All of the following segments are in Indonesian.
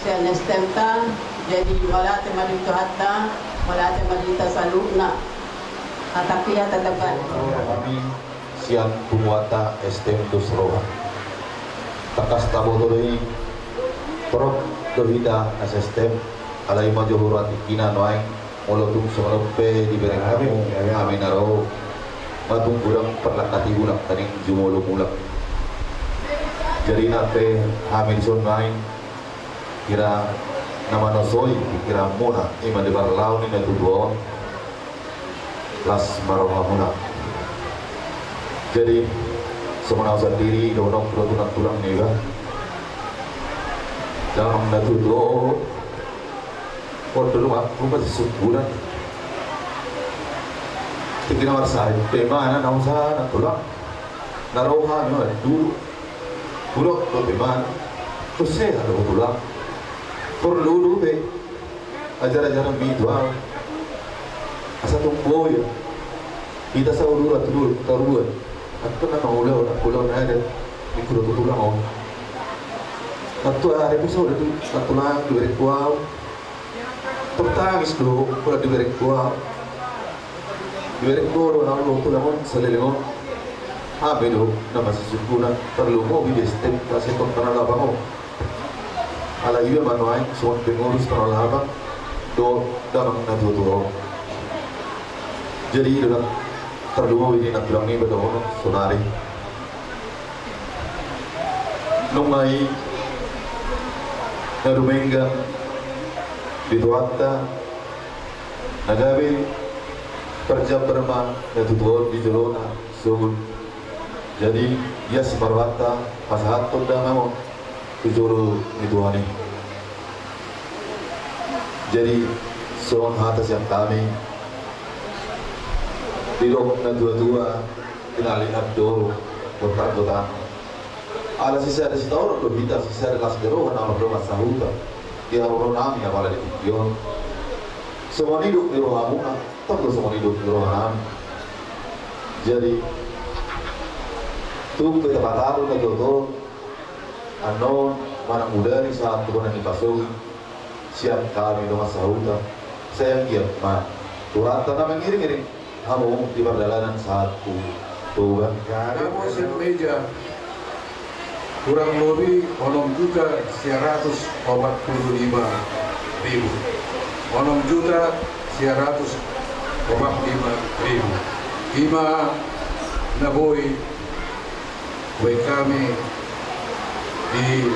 siya nestemta, jadi wala te malito hatta, wala te malita saluna. Atakia tataban. Kami siang pumuata STM Dusroha. Takas tabotoi Prok dohida as STM alai majohurat ikina noaing molotung somalope di bereng kamu amin aro matung kurang perlakati ulak taning jumolong ulak. Jadi nape amin son main kira nama nosoi kira muna ima de barlau ni na tuduon las maroha muna. Jadi semua sendiri donok tulang nih kan dalam natu do por dulu aku masih sebulan tinggal marsai pemana nausa na tulang naroha no dulu dulu do pemana terus saya ada tulang por dulu be ajar-ajar bidwa asa tumboy kita saudara dulu taruhan atau na ulau na ada ikut tulang oh atau hari episode itu satu lang diberi kuau tertangis dulu kalau diberi kuau na ulau tulang selelengon habe do na masisukuna perlu mo bi step kasi kung tanala ba mo ala iba manuay suwan pengurus tanala ba do damang natuturo jadi dalam terlalu ini nak bilang ni betul sonari nungai narumenga bituatta nagabe kerja berma natutur di jelona sugun jadi ya separwata pasahat toda mamo tujuru ituani jadi soang atas yang kami Dilok na dua-dua kinali abdoro kota-kota. Ala sisa ada setahun lo kita sisa ada las derohan nama rumah sahuta. Dia orang nami apalagi di pion. Semua hidup di rohamuna, tentu semua hidup di roham. Jadi tuh kita katakan na jodoh, anon mana muda ni saat turun di pasung siap kami rumah sahuta. Saya giat mah. Turun tanah mengiring-iring. Kamu di perjalanan satu tuhan kamu semeja kurang lebih 6.145.000 6.145.000 Ima naboy buat kami di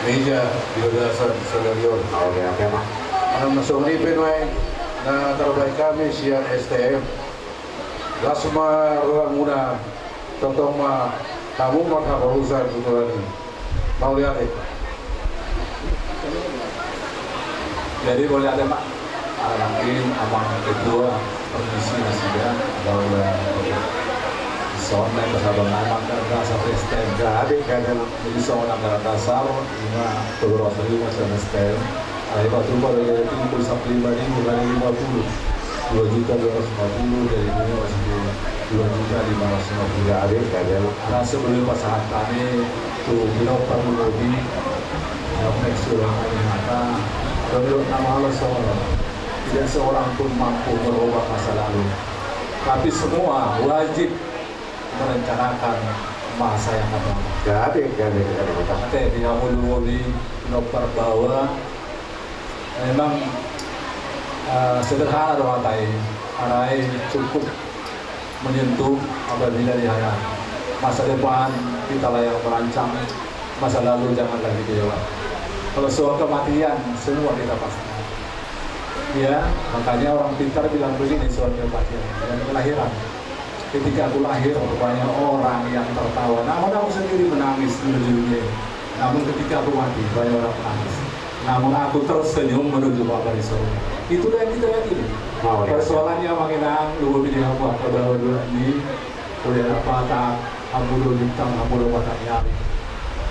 meja di berdasar salarion. Oke mah. Ang masoni Pinoy na terbaik kami siang STM lasma orang muda tentang kamu maka berusaha tujuan mau lihat jadi boleh ada Pak mungkin abang kedua permisi sudah bahwa soalnya bersama abang karena sampai STM jadi jadi soalnya dasar lima turun lima STM Ayo Pak Tumpah dari timbul sampai 5.000 kali 50 2.250 dari dunia masih 2.550 ada karena sebelum pasangan kami tuh beliau perlu lebih yang next orang ini mata beliau nama Allah seorang tidak seorang pun mampu merubah masa lalu tapi semua wajib merencanakan masa yang akan datang ada dia mulu-mulu nomor bawah memang sederhana doa arai cukup menyentuh apabila di masa depan kita layak merancang masa lalu jangan lagi dilewat. Kalau soal kematian semua kita pasti ya makanya orang pintar bilang begini soal kematian dan kelahiran ketika aku lahir banyak orang yang tertawa namun aku sendiri menangis menuju dunia namun ketika aku mati banyak orang menangis namun aku tersenyum menuju Bapa di surga. Itulah yang kita yakini. Persoalannya makinang dua bidang apa kebawa dua ini udah apa amudo bintang amudo patah nyari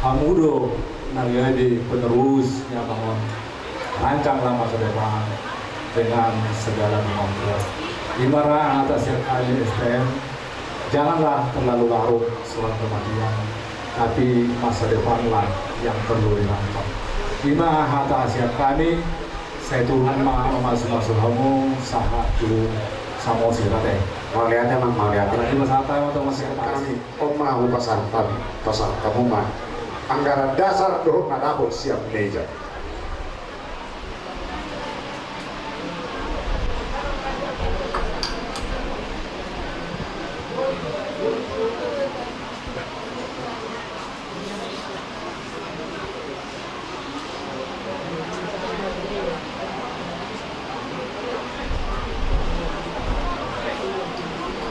amudo nariadi penerusnya bangun rancanglah masa depan dengan segala kemampuan. Ibarat atas yang kali STM janganlah terlalu larut soal kematian tapi masa depanlah yang perlu dirancang. Lima hata asia kami, saya Tuhan masuk kamu sahat dulu sama sirate. Mau lihat emang mau lihat. Lagi masa tahu atau masih Kami omah pasar kamu mah. Anggaran dasar doh nggak dapur siap meja.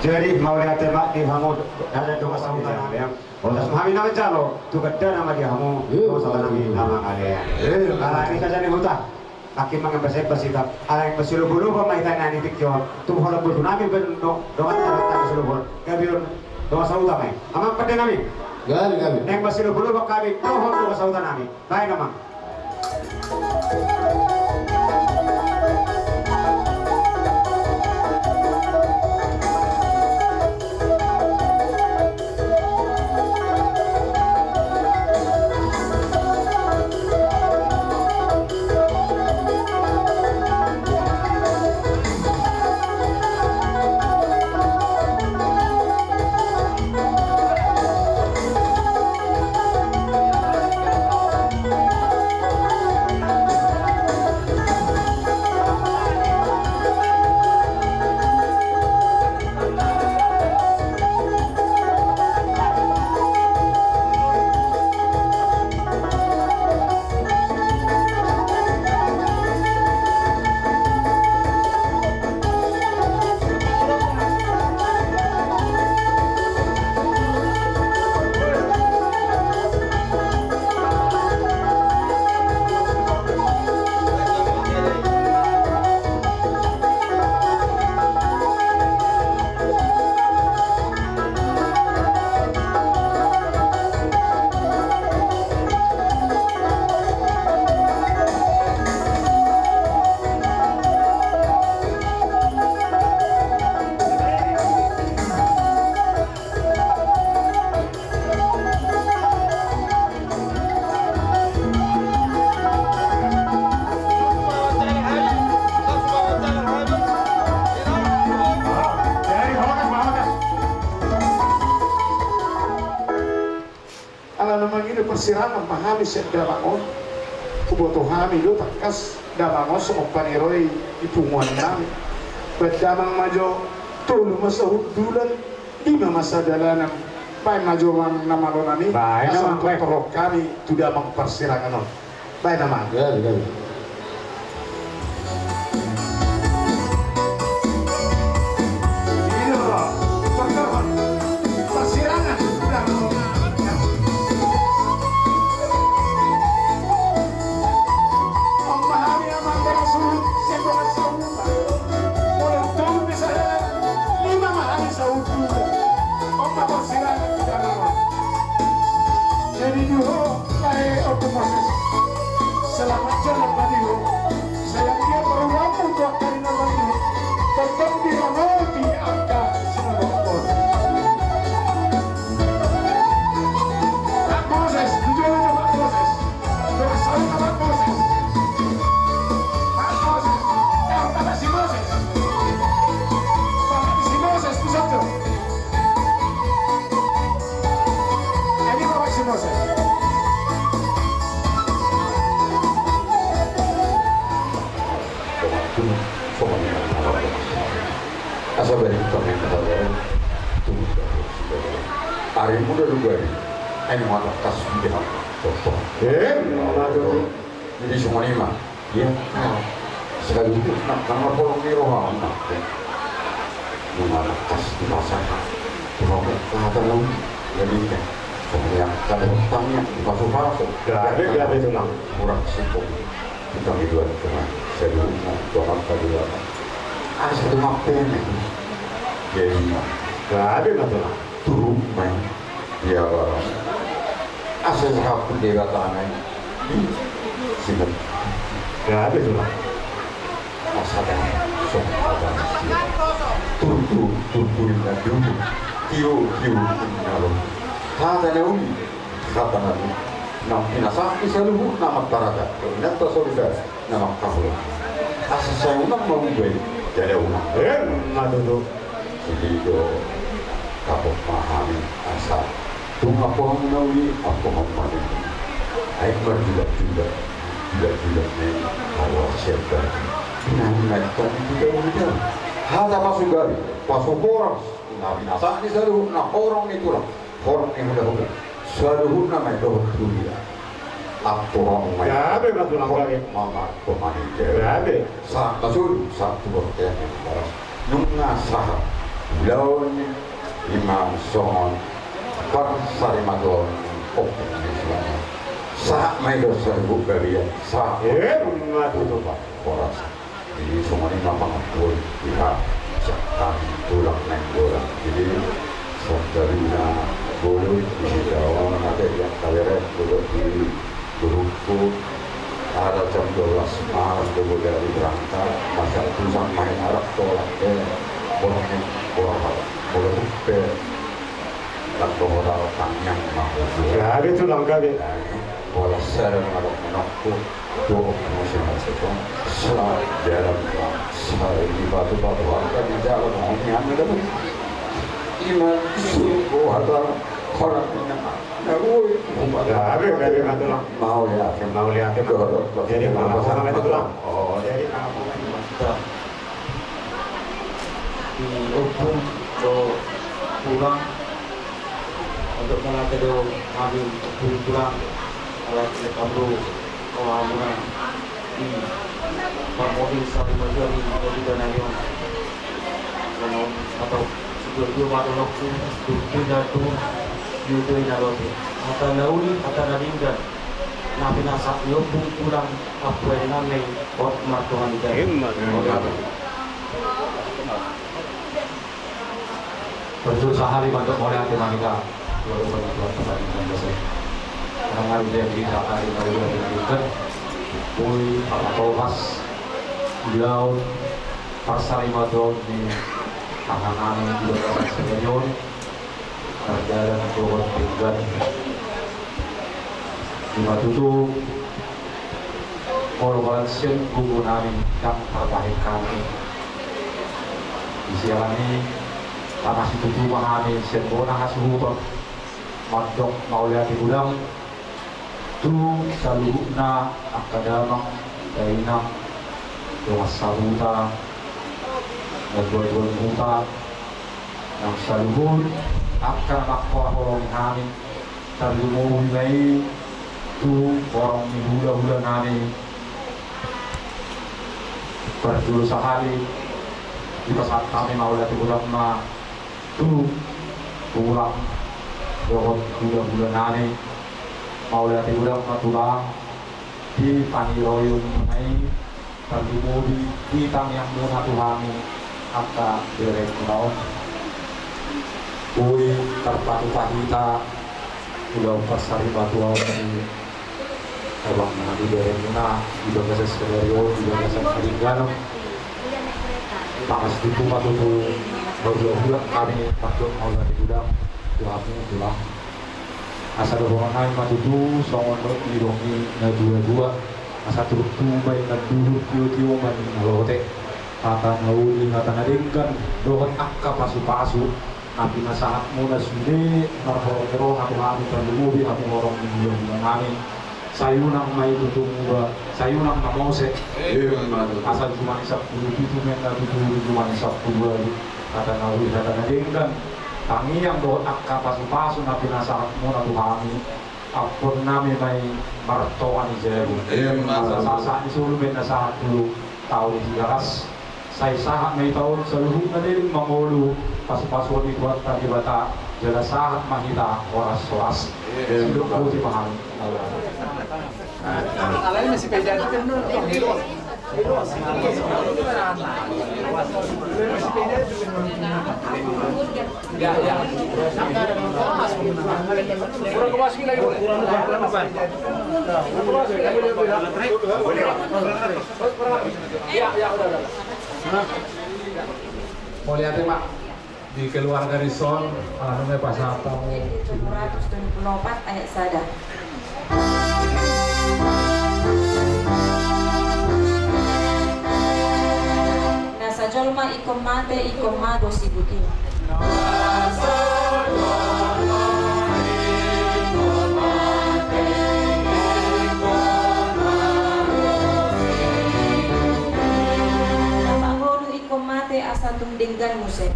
Jadi mau lihat tembak di kamu ada dua sambutan ya. Otas mahami nama jalo, tu kedua nama dia kamu, dua sambutan nama kalian. Kalau ini saja nih hutan, akin mangan bersikap. Ada yang bersilu-bulu pemaitan ini pikir, tu kalau bulu nabi bendo, doang terletak bersilu-bulu. Kabiun dua sambutan mai. Amang pada nabi. Gani. Yang bersilu-bulu kami, doang dua sambutan nabi. Baik nama. Persirangan pahami set dabangon kuboto hami do takas dabangon so paniroi ipunguan nami bedamang majo tulu masa hudulan lima masa dalanan pai majo mang nama lonani asal torok kami tidak mempersirangan on pai nama Gani. ini loh perkawan persirangan sudah jadi dulu kayak otomatis selamat jalan badiu saya dia beruang untuk dari nama ini tetap dirawat di angka sinagogos Pak Moses jujur aja Pak Moses doa selalu Pak Moses Bapak si Moses Bapak si Moses pusat tuh ini Bapak si Moses Asa bari kami katakan tunggu hari muda juga ini mata tas di hak toto jadi semua lima ya sekali itu nak kamar polong di rohan nak mata tas di pasar kalau kata dong jadi kemudian kalau utangnya di pasar gak ada tenang kurang simpul kita berdua dengan saya doa tadi apa ada satu mapen jadi gak ada kata turun main ya asal aku dia kata aneh sih gak ada tuh asal sok ada turun dan dulu tiu kalau kata naumi kata nabi nam pinasaki seluruh nama taraga ternyata solidar nama kahul asal saya unang mau beli jadi unang Madudu. jadi itu kapok pahami asal tung apa yang menawi apa yang mana aik berjudak nih kalau siapa ingat-ingatkan juga udah hada pasugari pasukoras nabi nasa ni seluruh na orang itu lah orang yang udah seluruh nama itu dia apa orang main Grabe matulang kami. mama pemain cewek Grabe. sa kasul satu bertanya baras nung nasa lawan imam son par sari madon optimisme sa may dosa bu kalian sa Madudu. oras jadi semua ini memang pun pihak kami tulang naik bola jadi saudarina boleh di dalam ada yang kalian boleh di grupu ada jam 12 malam dulu dari berangkat masa tulisan main Arab tolak boleh boleh lupa dan bola tanyang mau Grabe tulang kami. bola serang ada menakut tuh musim itu selalu dalam selalu di batu-batu harga di jalan ini ada pun iman suku ada orang Grabe matulang. mau ya Mau lihat itu. Jadi kalau sama itu tulang. oh Jadi di Ubung ke pulang untuk melatih do ngambil pulang alat kabel kawamuna di mobil sari majari dari danayon atau sebelum ada waktu pindah tu yudo inalote atau nauli atau naringgan na pinasak yo pulang apa yang namanya kot martuhan di berusaha dibantu oleh hati kita walaupun teman-teman yang biasa karena dia bisa hari baru dilakukan pui atau khas beliau pasar ibadah di tangan juga senior kerja dan turun tinggal di Batutu korbansian gugunani yang terbaik kami di siang ini tanah situ mahani sembona hasuhuton mandok mau lihat di gudang tu saluna akadamang dainang doa sabuta dan dua-dua muta yang saluhun akan makwa horong kami salumu nai tu horong ni hula-hula nani berdua sehari di saat kami mau lihat di gudang na tu pulang dohot hula-hula nani mau lihat di gudang na tulang di paniroyong nai terjumudi hitang yang muna tuhami angka direk naon kui terpatu pahita udah pasari batu awal abang nanti direk muna juga bisa skenario juga bisa keringgan pangas tipu patu tuh berbulan kami patut mau di gudang tuhamu tulang asal dorongan matu tuh songon dirongi na dua asa turut tumay na dulur tiyo-tiyo man nalote kata nauli nga tanadinggan doon akka pasu-pasu na pinasahat mo na suni narhoro ako kami panlumubi ako horong milyon na namin sayo nang may tutunga sayo nang namose asal kumanisap puluh men na tutulog kumanisap puluh kata nauli na tanadinggan tangi yang doon akka pasu-pasu na pinasahat mo na kami apun namin may martoan ni Jebu. Sa isulo may nasa 10 taon hilakas. Sa isahat may taon sa luhut na din mangulo pasu-pasu ni kuat tadi bata jala sahat mahita oras-oras. Siluk po si mahal. Alay masih beda itu kan ya. Kurang kemasukin lagi boleh. Ya udah. Mau lihat Pak di keluarga Rison, namanya Pak Sapang 774 ayat sada. ikomate ikomago sibuti. Napangono ikomate asa tumdinggan muse.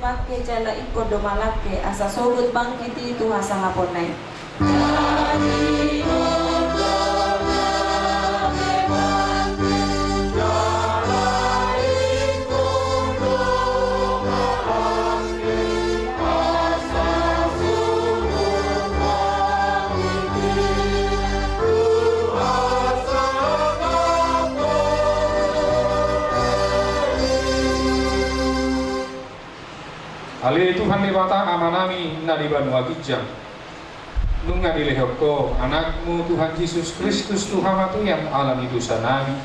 Pake jala iko do malake asa sogut bangkiti itu asa ngaponay. Ali Tuhan Dewata amanami nadi banua kijang nunga dilehoko anakmu Tuhan Yesus Kristus Tuhan matu yang alami dosa nami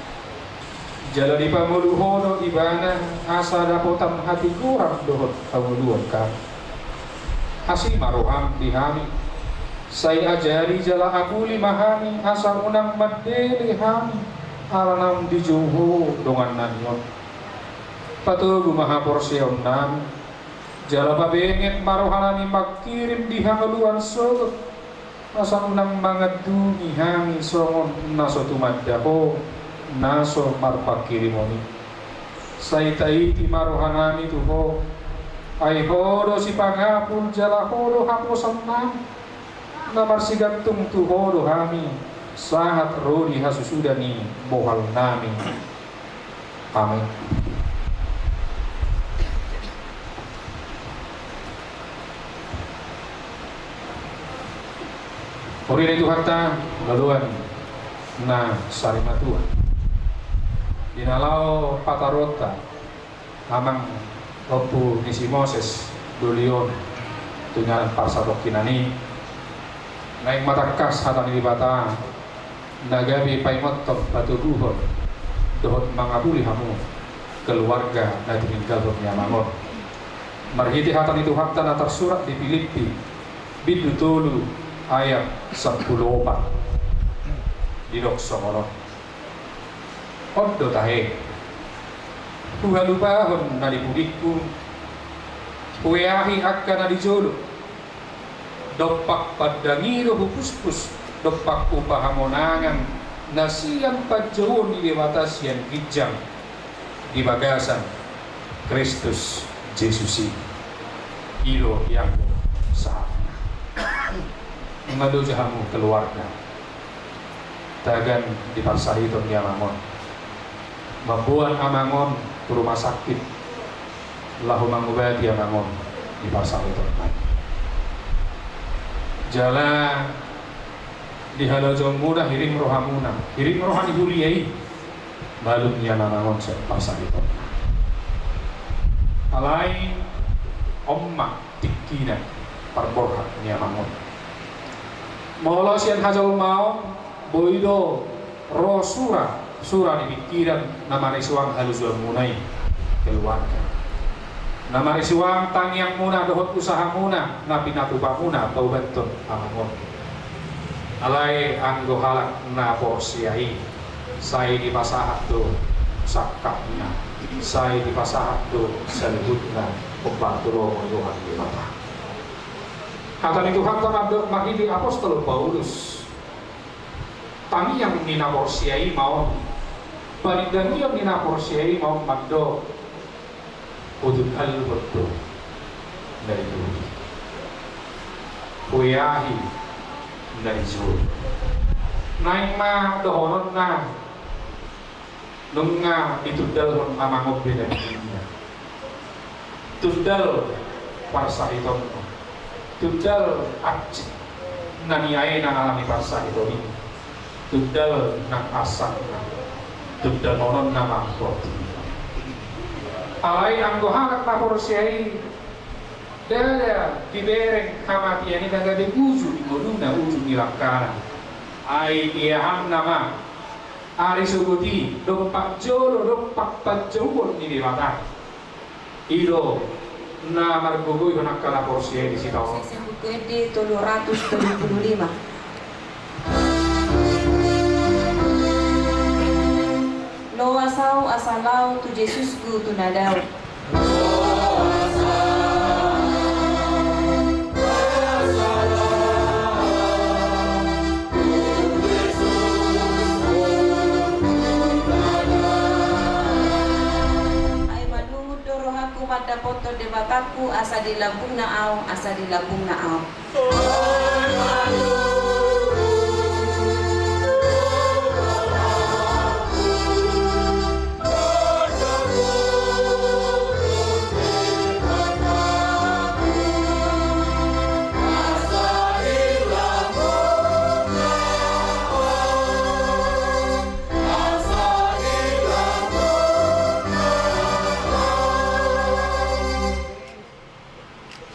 jala di pamuluhono ibana asa dapotam hati kurang dohot pamuluan kami asih maroham dihami saya ajari jala akuli mahami asa unang madeli hami alanam dijuhu dongan nanyon patugu maha porsion nami jala pabenget marohanami makirim di hangaluan sogot asal unang mga duni hangi songon naso tumaddaho naso marpakirimoni saitaiti marohanami tuho ay hodo si pangapul jala hodo haposan nam namarsigantung tuhodo hami sahat rodi hasusudani bohal nami amin. Ori Tuhan ta laluan na sarimatua dinalau patarota amang opu nisi Moses dulion tunyalan parsadok kinani naing matakas hatan ibata nagabi paimotok batu duhon dohot mangabuli hamu keluarga na tinggal bernyamangon marhiti hatan itu hakta na tersurat di Filipi bidutulu ayat 10 di Doksomono Odo tahe Tuhan lupahon na dipudikku Kuyahi akka na dijolo Dopak padangiro hupuspus Dopak upahamonangan Nasiyan padjawon di batas yang kijang Di bagasan Kristus Jesusi Ilo yang saat ngadu jahamu keluarga tagan di Parsariton di Amangon membuat Amangon ke rumah sakit lahu mangubati Amangon di Parsariton jala di halajong muda hiring rohamuna hiring rohani huliyai balun yang Amangon se Parsariton alai omma tikina parborha ni Amangon molo sian hajal mau boido ro sura di pikiran nama risuang halusuan munai keluarga nama risuang tangiang muna dohot usaha muna napi natuba muna tau beton amangon alai anggo halak na porsiai sai di pasahat do sakaknya sai di pasahat do salibutna pembantu romo Tuhan di mata kata itu hakta nabdok makili apostol Paulus tani yang ninaporsiai mau balik dan yang ninaporsiai mau magdo udut hal betul dari dulu kuyahi dari zul naik ma dohonon na nunga ditudal hon amangob beda dunia tudal parsa iton tudal acik naniae nang alami parsa itu ini tudal nang asak tudal nonon nama roti alai anggo halak lapor siai dada dibereng kamatian ini daga di uju di goduna uju di langkana ai iaham nama ari suguti dompak jolo dompak pajobon ini di mata ido na margogoy honak kala porsiye di sitaw. Sa buku edi 375. Lo asau asalau tu Yesusku tu nadau. Pada foto de bataku asa di labung naau, asa di labung naau.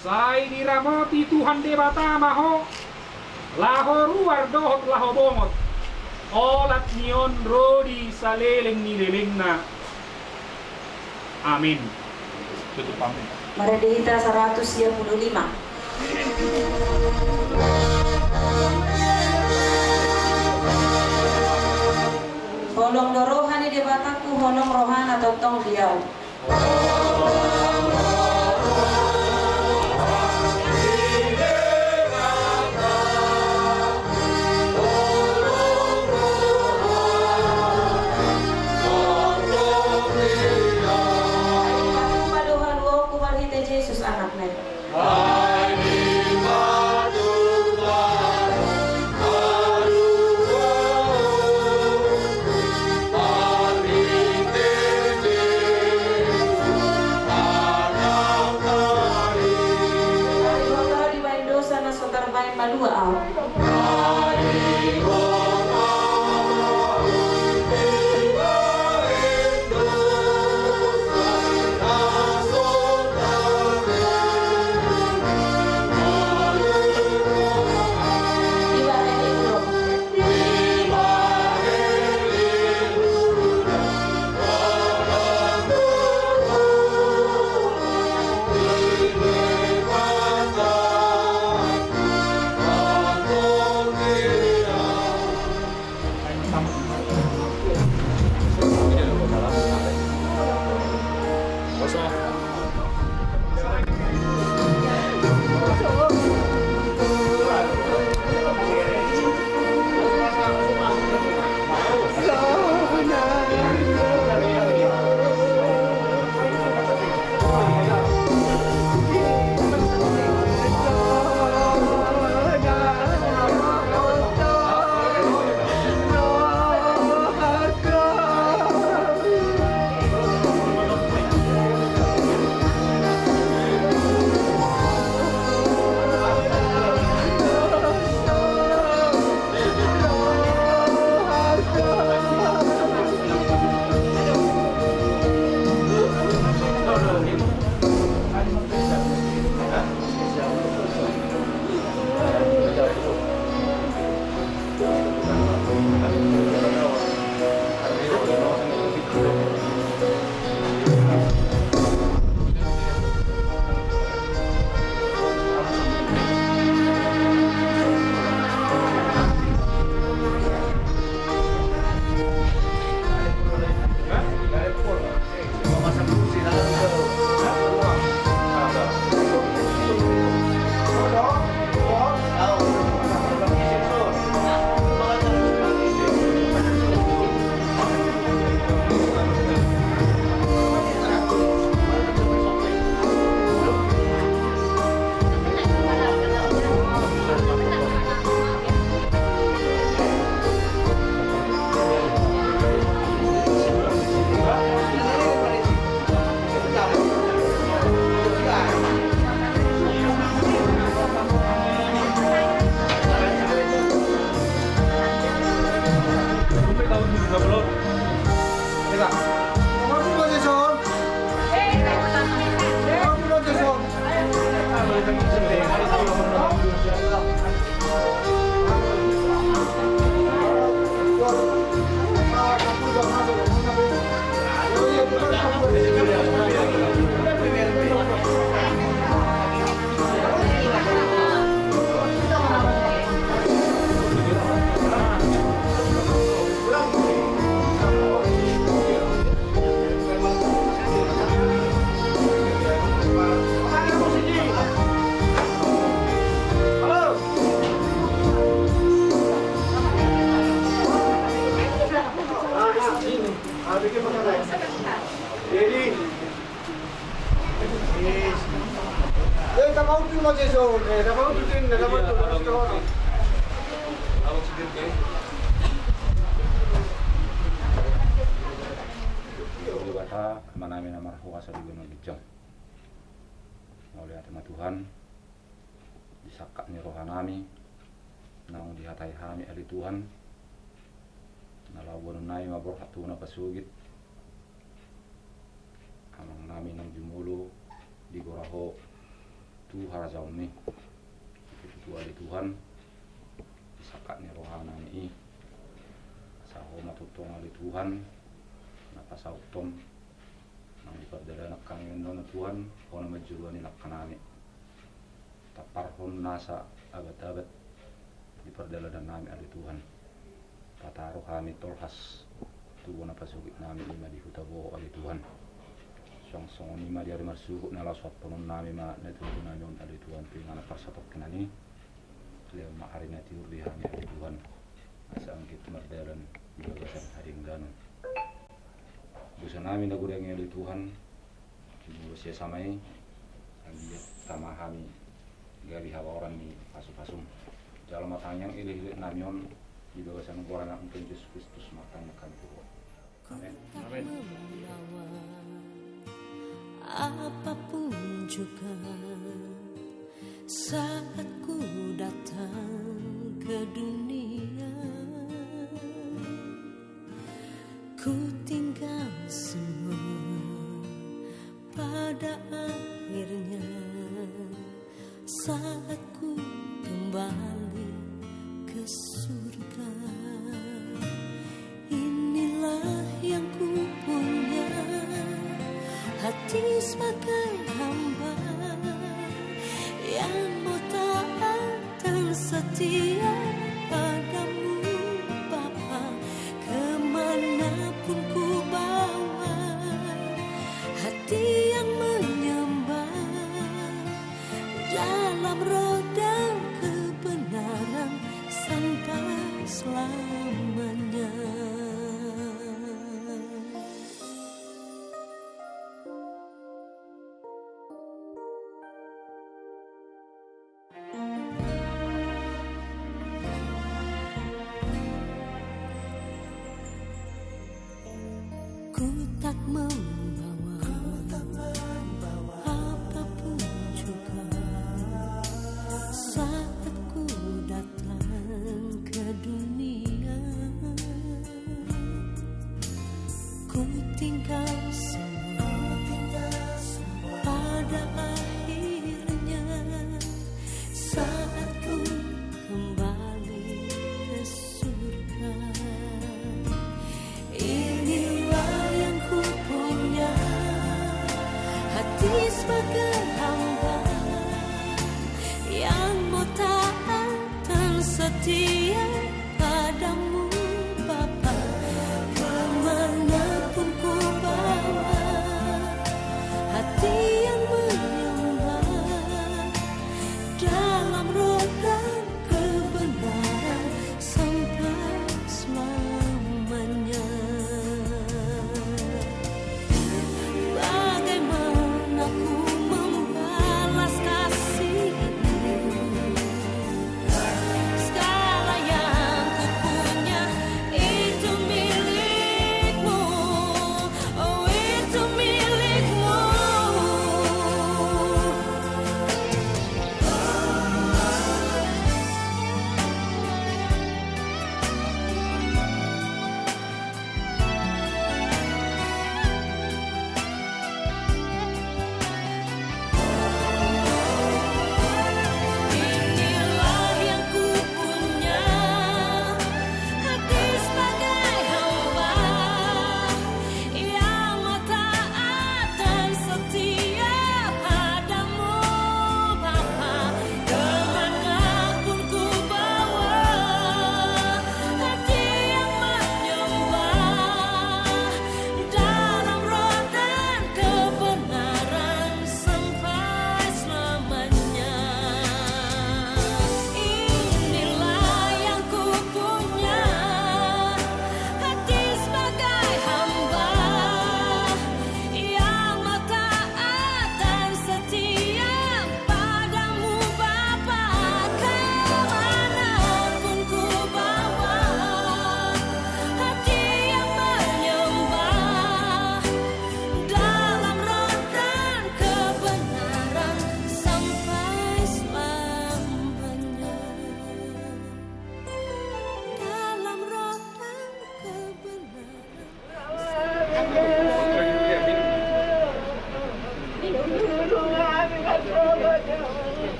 Sai diramoti Tuhan Dewata Maho laho ruar dohot laho bongot olat nion rodi saleleng ni lelengna. Amin. Tutup amin. Maradehita 155. Holong dorohani Dewataku holong rohana totong diau. Yesus anaknya. Di bain dosa na sotar bain malua au. Bigyan mo kamay. Ready? Yes. Eh, tamaw din mo, Jason. Tamaw din. Nalaman to. Awak sigir ke? Bata manami na marhuka sa Liban Magijang. Oleh atama Tuhan, disakak ni rohanami, nang dihatai hami ali Tuhan, nalawan nai mabor hatuna pasugit, amang nami nang jumulu di goraho tu harazauni, itu ali Tuhan, disakak ni rohanami, saho matutong ali Tuhan, napasautom. Nang ipardala nak kami na Tuhan, o na majuruan ni nakanami. Taparhon nasa abat-abat, ipardala dan nami ali Tuhan. Pataro kami tolhas, tuwa na pasugit nami ima di hutabo ali Tuhan. Song-song ima di ari marsugit na laswat ponon nami ma netutu nami on ali Tuhan. Pinga na parsatot kinani, liam maari na tiur di hami ali Tuhan. Asa angkit mardalan, ibagasan haring ganon. Busa namin nagurang ngayon di Tuhan, kinuha siya samay, ang lihat tamahami, gali hawaran ni pasung-pasung. Jalan matanyang ilih-ilih namin, ibagasan ng buwan ng Yesus Kristus matanya kami po. Amen. Amin. Apapun juga saat ku datang ke dunia, ku tinggal semua pada akhirnya saat ku kembali ke surga. Inilah yang ku punya, hati sebagai hamba yang mau taat dan setia padamu Bapa. Kemanapun ku bawa, hati yang menyembah dalam roda kebenaran sampai selamanya. Ku tak membawa apapun juga saat ku datang ke dunia. Ku tinggal semua pada akhirnya saat ku kembali ke surga. Inilah yang ku punya, hati sebagai hamba yang mau taat dan setia padamu Bapa. Kemanapun ku bawa,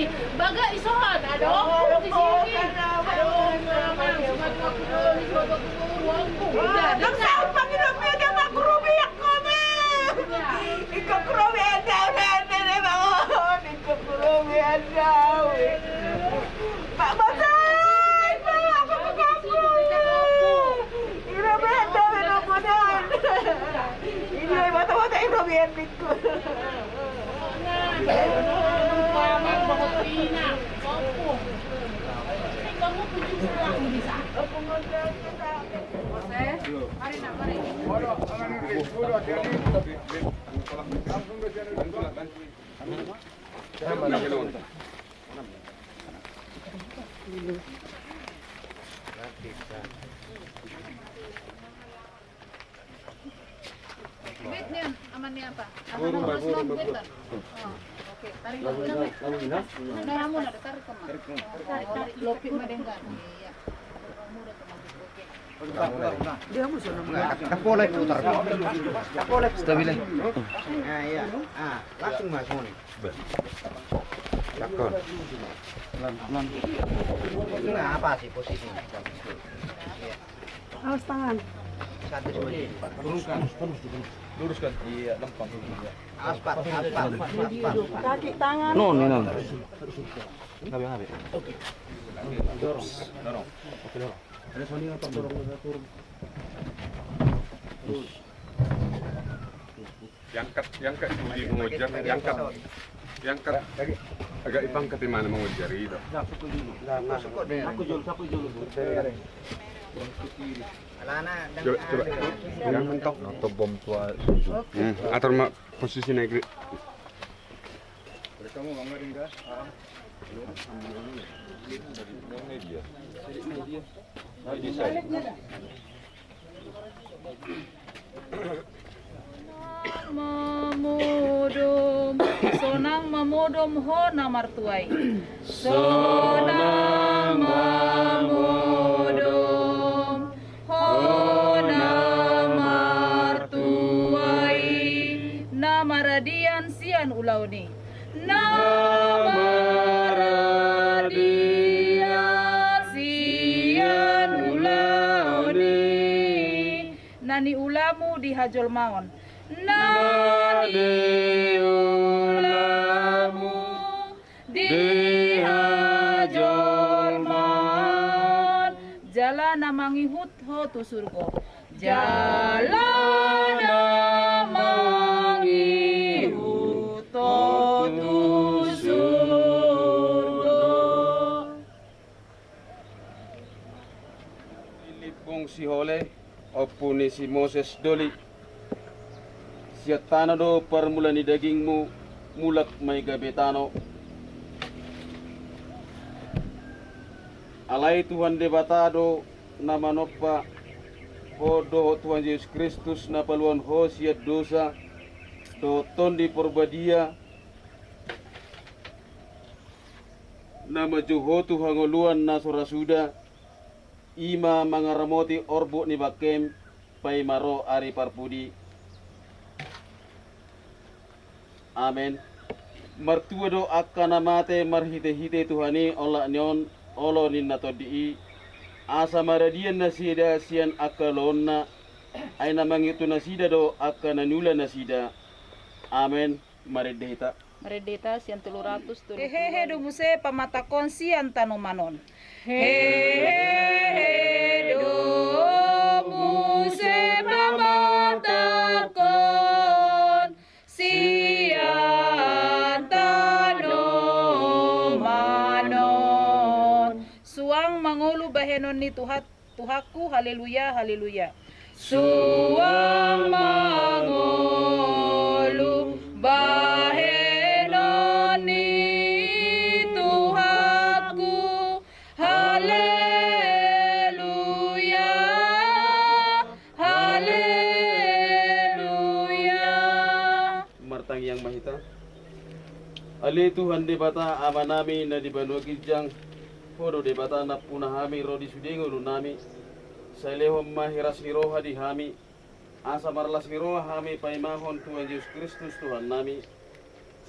sini. Baga isohan, ada aku di sini. Aduh, Bitnya amannya apa? Aman oke, tarik lagi. Nah, kamu ada tarik kemana? Tarik lopi madenggan. Iya. Dia musuh nama. Kapolek putar. Kapolek stabil. Nah, iya. Ah, langsung masuk nih. Cakon. Pelan-pelan. Ini apa sih posisinya? Awas tangan. Satu sini. Luruskan. Iya, lempang. Aspat. Kaki tangan. Ini. Ngabe. Oke. Dorong. Oke, dorong. Ada Sony apa dorong turun. Yang kat di mengujar, yang kat agak ipang ketimana mengujar itu. Aku jul. Alana Coba. Yang mentok atau bom tua. Atur mak posisi naik. Kamu bangga ringga? Memudum, sonang memudum ho namartuai. Sonang memudum ho namartuai. Namaradian sian ulauni. Namaradian sian ulauni. Nani ulamu di hajol maon. Nani ulamu di hajol maon. Jalan namangihut ho tu surgo. Jalan namangihut ho tu surgo. Pilipong si Hole opuni si Moses Doli. Siat tanah do permulaan di dagingmu mulak may gabetano. Alai Tuhan debatado nama nopa podo Tuhan Yesus Kristus na paluan ho siat dosa do tondi porbadia nama joho Tuhan ngoluan na sorasuda ima mangaramoti orbo ni bakem pai maro ari parpudi. Amen. Martua do akan namate marhite-hite Tuhani ola nyon olo ninna todi asa maradian nasida sian akalonna aina mangitu nasida do akan nanula nasida. Amen. Maredeta. Maredeta sian 300 tuh. Hehehe do muse pamatakon sian tanomanon. Hehehe do muse pamatakon sian tanomanon. Suang mangulu bahenon ni Tuhaku, haleluya, haleluya. Suang mangulu bahenon ni Tuhaku, haleluya, haleluya. Martang yang mahita. Ali Tuhan debata amanami na dibanu kijang. Podo debata na punahami rodi sudingo lunami. Sailehom mahiras niroha di hami. Asa marlas niroha hami paimahon Tuhan Yesus Kristus Tuhan nami.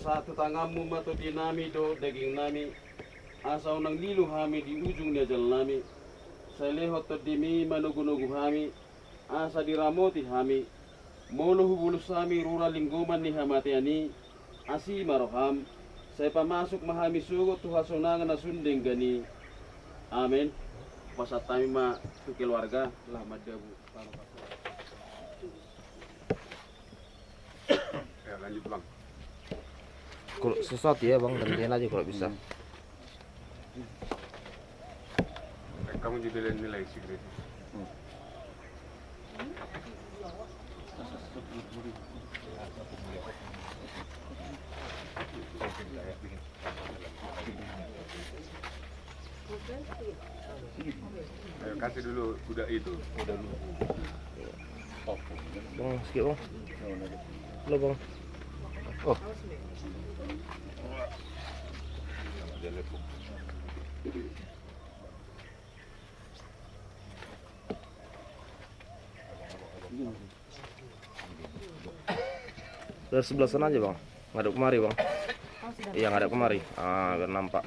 Satu tanganmu mato di nami do daging nami. Asa unang lilu hami di ujung ni ajal nami. Salehot terdimi manugu-nugu hami. Asa diramoti hami. Molo hubulus sami rura linggoman ni hamatiani. Asi maroham. Saya pamasuk mahami sugot tuhasonangan na sunding gani. Amin. Pasat kami ma tu keluarga lah madabu. Ya lanjut bang. Kalau sesuatu ya bang, gantian aja kalau bisa. Kamu juga nilai secret. Ayo kasih dulu kuda itu. Kuda dulu. Bang, sikit bang. Halo bang. Oh. Dari sebelah sana aja bang, ngadep kemari bang. Iya ngadep kemari, biar nampak.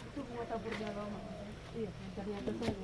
Itu bunga taburnya lama. Iya, ternyata saya.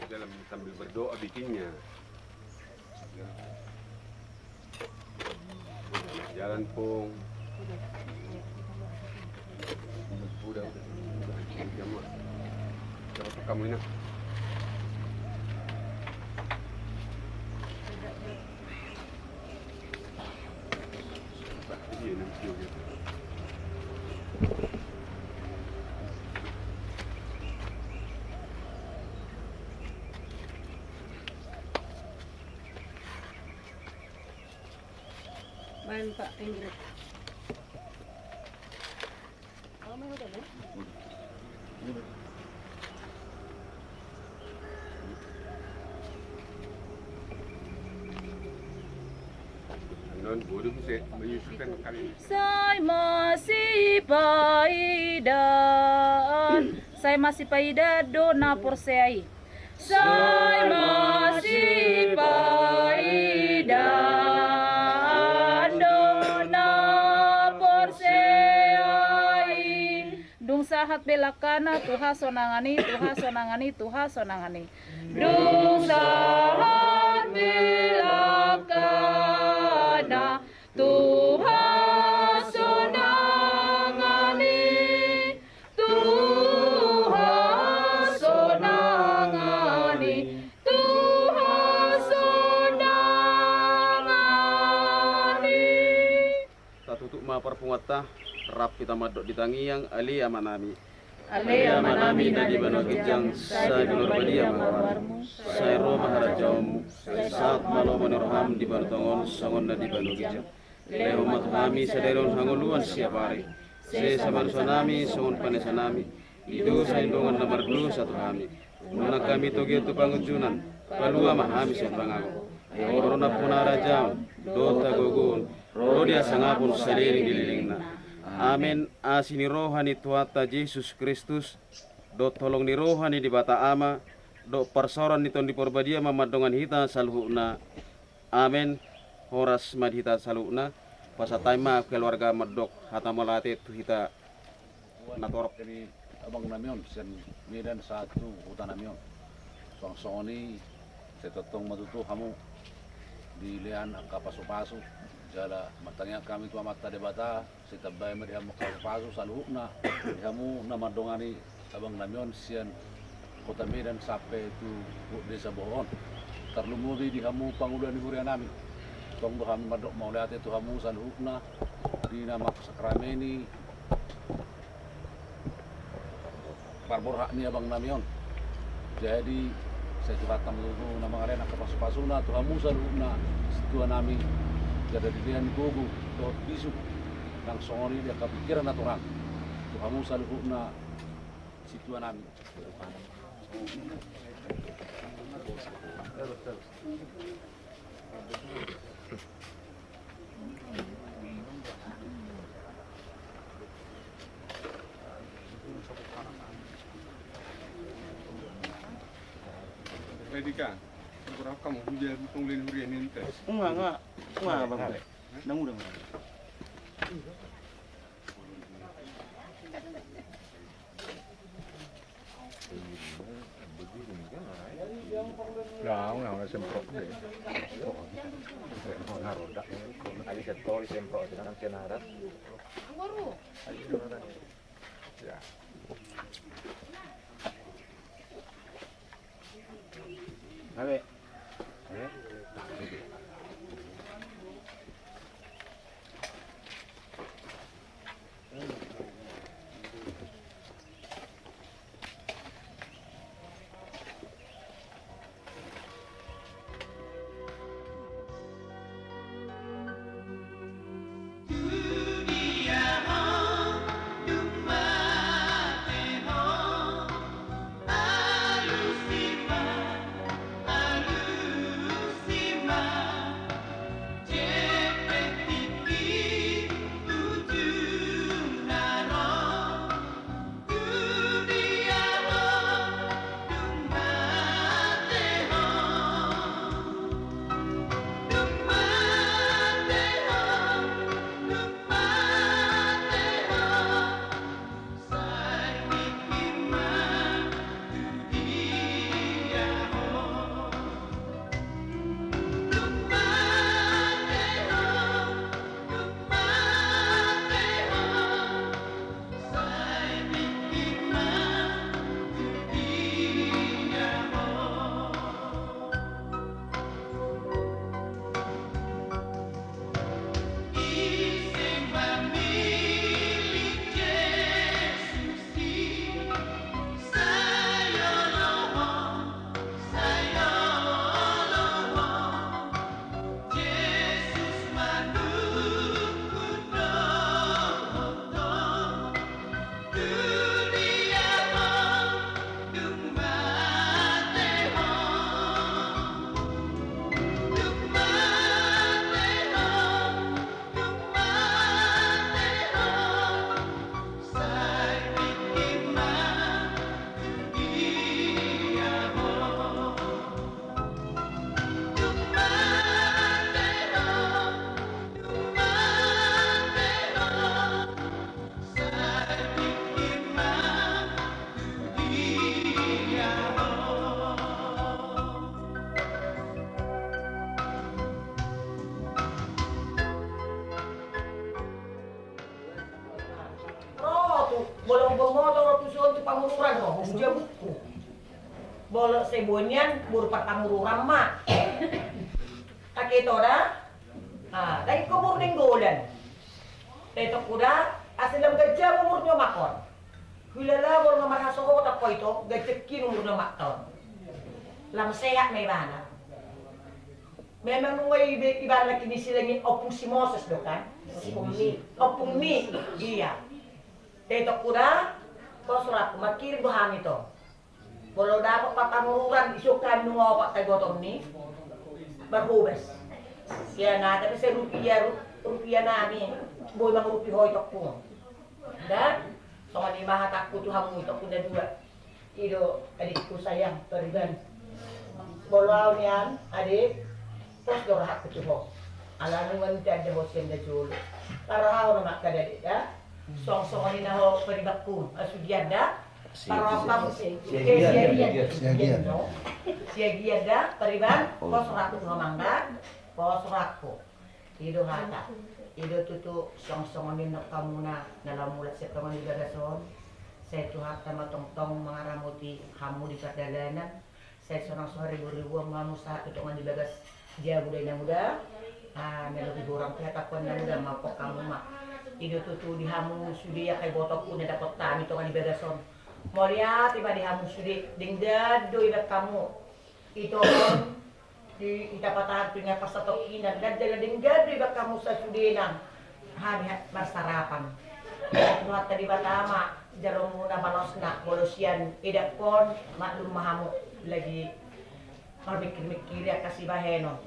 Dalam sambil berdoa bikinnya. Jalan pung. Udah. Kamu ini. Iya, nanti gitu. Main Pak Ingrid. Oh, main udah kan? Non bodoh sih menyusukan kali. Saya masih paidan, saya masih paidan dona porsei. Saya masih paidan dona porsei. Dung sahat belakana Tuha sonangani, Tuha sonangani, Tuha sonangani. Dung sahat belakana Tuhan sonangani, Tuhan sonangani, Tuhan sonangani. Tatutuk ma perpungatah rap kita madok ditangiang ali amanami. Ali amanami na di bano kijang sa bilor badiam. Saya roh maharajam saat malo manirham di bano tongon sangon na di bano kijang. Leho mathami saderon sangoluan siapari. Se sabar sonami songon panesanami. Itu sa indongan nomor 2 satu kami. Muna kami toge tu pangujunan. Palua mahami sa pangago. Corona punara jam. Dota gogun. Rodia sangapun saliring dililingna. Amin. Asini rohani tuata Yesus Kristus. Do tolong ni rohani di bata ama. Do persoran ni ton di porbadia mamadongan hita salhuna. Amin. Horas madhita salhuna. Pasatay ma keluarga madok hata malate tu hita natorok. Ini abang namion sen Medan 1 hutan namion. Songsoni setetong matutu kamu di lian angka pasu-pasu. Jala matanya kami tua mata debata sitabay madihamu pasu-pasu saluhna. Dihamu namadongani abang namion sian kota Medan sampai itu desa Bohon. Terlumuri dihamu panguluan di hurian nami. Tong doham madok mau lihat itu hamu saluhna di nama sakrameni barbor hak ni abang namion. Jadi Saya Tuhan tamu na mga rin nakapasupasuna Tuhan Musa na Tuhan namin jadi dilihan gugu Tuhan bisu nang songori dia kepikiran na Tuhan Tuhan Musa na si Tuhan namin. Pwede ka. Berapa kamu hujan tungguin hurian ini? Enggak bang. Nang udah. Nah, semprot deh. Roda. Ali setol semprot dengan kenarat. Baru. Ya. Abe. Bolong bermotor tujuan tu pangururan roh, dia buku. Bolong sebunian berupa pangururan mak. Tak itu dah. Dari kubur denggolan. Tetok kuda asal dalam kerja umurnya makon. Hulala bolong ngamar hasoho tak kau itu gajekin umurnya makon. Lam sehat mebana. Memang nunggu ibarat lagi di sini opung si Moses dokan. Opung mi, iya. Tetok kuda, kau surat makir buhan itu. Kalau dapat patanguran isukan nunggu pak tegotom ni, berhubes. Ya na, tapi saya rupiah nami, boy mang rupiah hoy tokpung. Dan, sama ni maha takut tu hamu tokpung dan dua. Ido adikku sayang teriban. Bolau nian adik, pos dorah kecuali. Alam ni wanita ada bosen dah julu. Tarahau nama kadadik dah. Song-song ni naho peribakku asugian dah. Parapam siagian dah periban pos raku ngomong dah. Pos raku. Ido hata. Ido tutu song-song ni nak kamu na dalam mulut saya kamu di bagason. Saya tu hata matong-tong mengaramuti kamu di perjalanan. Saya seorang ribu-ribu manusia tutup di bagas dia muda. Melodi orang pihak takon dan udah mapok kamu mak. Ido tutu dihamu sudi ya kay botok punya dapat tani to kan di bagason. Moria tiba dihamu sudi dingdad do ibat kamu. ito di itapatahan pinga pasatokinan dadala din gadri ba kamu sa sudinang hanihat masarapan nuhat tadi batama jarum muna balos na bolos yan idak pon maklum mahamuk lagi marmikir-mikir ya kasih baheno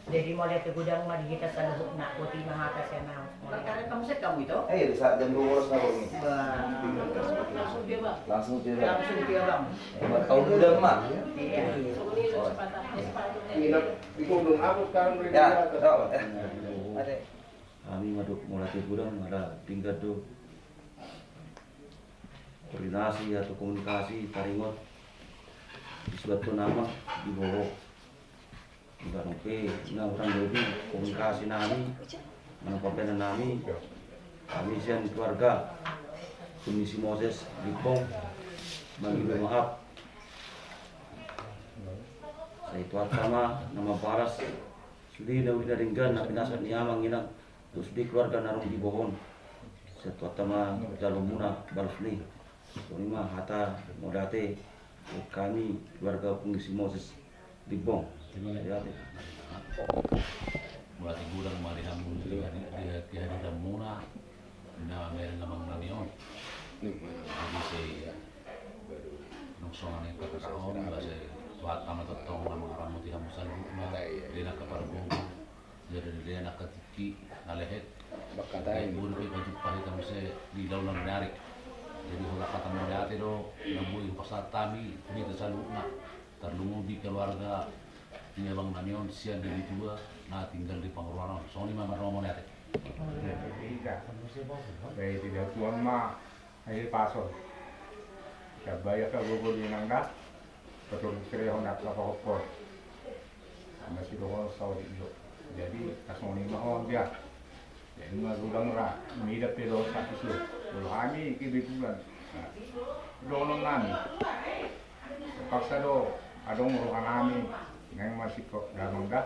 jadi mau lihat ke gudang mah kita sa luhuk na puti mahata siya na karena kamu set kamu itu Saat jam 2 oras na ako. langsung dia bang Langsung dia. langsung dia bang Tahu gudang mah. iya Ikaw doon ako sekarang Ya, tahu. Ada. Kami maduk melatih gudang ada tingkat tuh koordinasi atau komunikasi taringot di suatu nama di bawah enggak oke nah orang lebih komunikasi nami menempatkan nami kami sian keluarga Komisi Moses Lipong bagi maaf saya itu pertama nama paras sudi na winaringgan na pinasat niya manginang terus di keluarga narong di bohon saya itu pertama jalur muna balas ni lima hata modate kami keluarga Komisi Moses Lipong ya Mulai gudang marihamun di hadiran muna na meron namang nanion. Jadi saya nungsongan yang kakakaon kasi buat kami totong namang ramuti hamusan na dina kapargo jadi dina katiki nalehet bakatay buru kay pagpahit kami sa dilaw lang narik jadi hula kata mo dati do nabuy pasatami dito sa luna tarlumubi keluarga ini bang nanion siya dari dua nah tinggal di pengeluaran soalnya mama romo nanti Baik tidak tuan mah air pasor. Kabaya ka gogo di nangga. Betul kere honda ka hopor. Masih doang sawi jo. Jadi kasoni mah dia. Jadi mah gudang ra midap pero satu su. Kalau kami iki bulan. Donon nami. Paksa do adong ruang kami nang masih kok damang dah.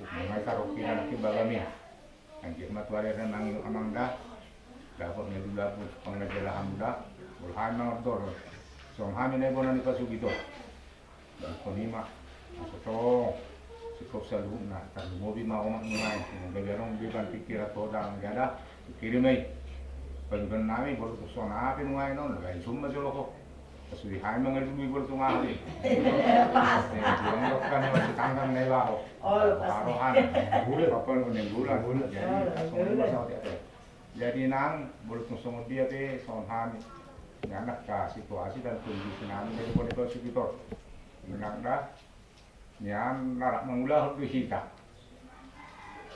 Mga karokinan ki bagami. Ang kirmatuari rin ang amangda. Dapat nga dula po pang nagalahan da. Ulhan mga dor. So ang hamin ay bonan ni pasugito. Dahil ko nima. So to sikop sa luhun na. Talumobi maumak nungay. Kung gagarong biban pikira to dang gada. Kirimay. Pagban namin boleh to so na akin nungay noon. Lagay summa jolo ko. Kasi hay mga lumibol tumali. Pasti. Yung kan masih tanggang nila. Oh, pasti. Taruhan. Bulan apa nih bulan. Jadi nang boleh tusung dia te sonhan. Nganak ka situasi dan kondisi nang jadi boleh to sekitar. Nganak dah. Nyan narak mengulah lebih hita.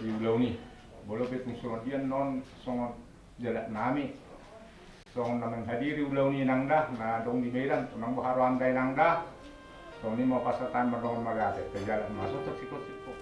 Di ulau ni. Boleh tusung dia non songon jalan nami. So naman hadiri ulau ni nang dah na dong di Medan nang baharuan day nang dah so ni mau pasatan marong magate ke jalan masuk ke sikot-sikot